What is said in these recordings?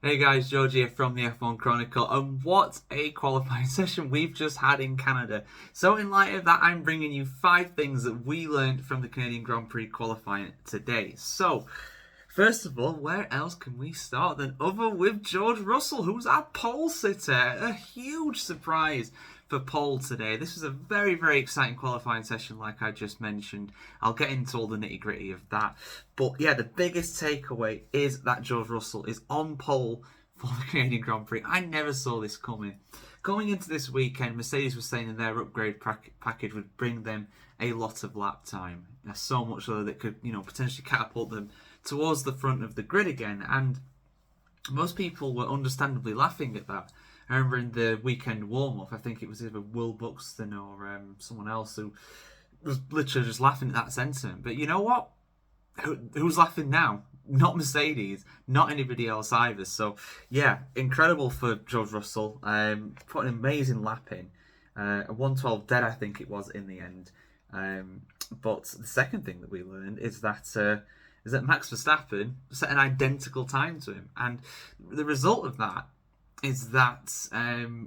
Hey guys, George here from the F1 Chronicle, and what a qualifying session we've just had in Canada. So in light of that, I'm bringing you 5 things that we learned from the Canadian Grand Prix qualifying today. So, first of all, where else can we start than other with George Russell, who's our pole sitter? A huge surprise for pole today. This was a very, very exciting qualifying session, like I just mentioned. I'll get into all the nitty gritty of that. But yeah, the biggest takeaway is that George Russell is on pole for the Canadian Grand Prix. I never saw this coming. Going into this weekend, Mercedes was saying that their upgrade package would bring them a lot of lap time. So much so that it could, potentially catapult them towards the front of the grid again. And most people were understandably laughing at that. I remember in the weekend warm-up, I think it was either Will Buxton or someone else who was literally just laughing at that sentiment. But you know what? Who's laughing now? Not Mercedes, not anybody else either. So, yeah, incredible for George Russell. Put an amazing lap in. A 1:12 dead, I think it was, in the end. But the second thing that we learned is that Max Verstappen set an identical time to him. And the result of that is that,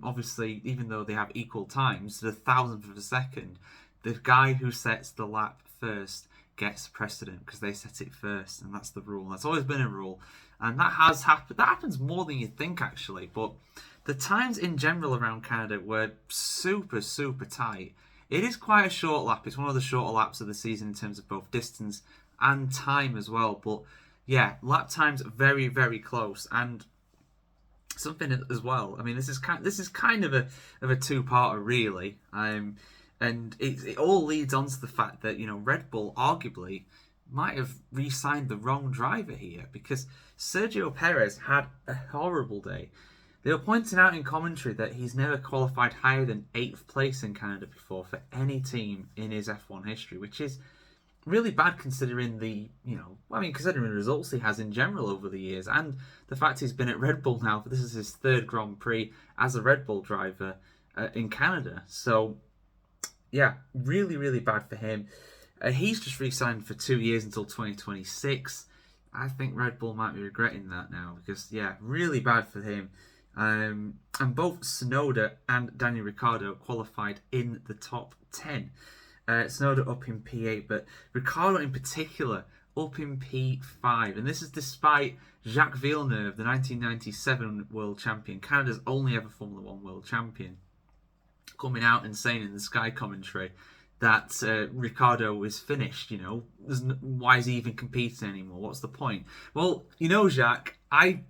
obviously, even though they have equal times, to the thousandth of a second, the guy who sets the lap first gets precedent because they set it first, and that's the rule. That's always been a rule, and that has happened. That happens more than you think, actually. But the times in general around Canada were super, super tight. It is quite a short lap. It's one of the shorter laps of the season in terms of both distance and time as well. But yeah, lap times very, very close, and something as well. I mean, this is kind of a two-parter, really. And it all leads on to the fact that, Red Bull arguably might have re-signed the wrong driver here, because Sergio Perez had a horrible day. They were pointing out in commentary that he's never qualified higher than 8th place in Canada before for any team in his F1 history, which is really bad considering considering the results he has in general over the years, and the fact he's been at Red Bull now. This is his 3rd Grand Prix as a Red Bull driver in Canada. So, yeah, really, really bad for him. He's just re-signed for 2 years until 2026. I think Red Bull might be regretting that now because, yeah, really bad for him. And both Tsunoda and Daniel Ricciardo qualified in the top 10. Tsunoda up in P8, but Ricciardo in particular up in P5. And this is despite Jacques Villeneuve, the 1997 world champion, Canada's only ever Formula 1 world champion, coming out and saying in the Sky commentary that Ricciardo is finished. Why is he even competing anymore? What's the point? Well, Jacques, I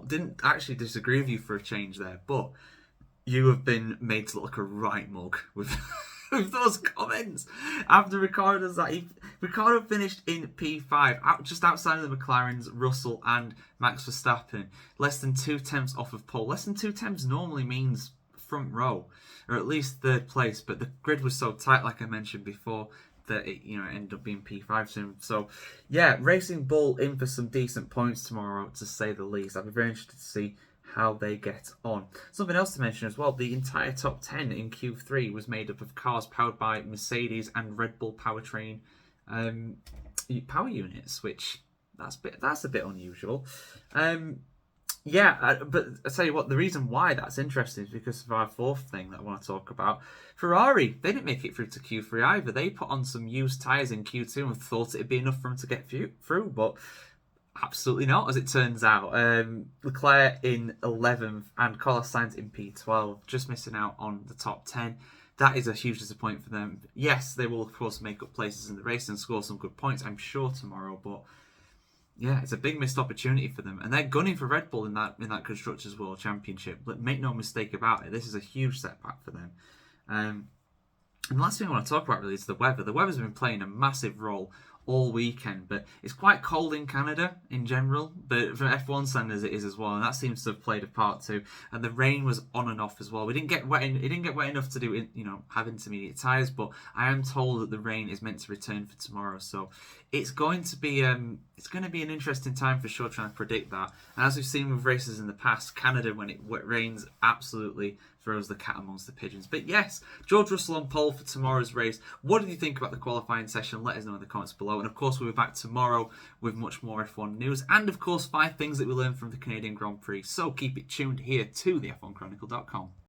didn't actually disagree with you for a change there, but you have been made to look like a right mug with with those comments after Ricciardo finished in P5, just outside of the McLarens, Russell and Max Verstappen, less than 2/10 off of pole. Less than 2/10 normally means front row, or at least 3rd place, but the grid was so tight, like I mentioned before, that it ended up being P5 soon. So yeah, Racing Bull in for some decent points tomorrow, to say the least. I'll be very interested to see how they get on. Something else to mention as well, the entire top 10 in Q3 was made up of cars powered by Mercedes and Red Bull powertrain power units, which that's a bit unusual. But I tell you what, the reason why that's interesting is because of our 4th thing that I want to talk about. Ferrari, they didn't make it through to Q3 either. They put on some used tyres in Q2 and thought it'd be enough for them to get through, but absolutely not, as it turns out. Leclerc in 11th and Carlos Sainz in P12, just missing out on the top 10. That is a huge disappointment for them. Yes, they will, of course, make up places in the race and score some good points, I'm sure, tomorrow, but yeah, it's a big missed opportunity for them. And they're gunning for Red Bull in that Constructors' World Championship. But make no mistake about it, this is a huge setback for them. And the last thing I want to talk about really is the weather. The weather's been playing a massive role all weekend, but it's quite cold in Canada in general, but for F1 standards it is as well, and that seems to have played a part too. And the rain was on and off as well. It didn't get wet enough to do have intermediate tyres, but I am told that the rain is meant to return for tomorrow, so it's going to be an interesting time for sure, trying to predict that. And as we've seen with races in the past, Canada, when it rains, absolutely throws the cat amongst the pigeons. But yes, George Russell on pole for tomorrow's race. What did you think about the qualifying session? Let us know in the comments below. And of course, we'll be back tomorrow with much more F1 news. And of course, 5 things that we learned from the Canadian Grand Prix. So keep it tuned here to the F1Chronicle.com.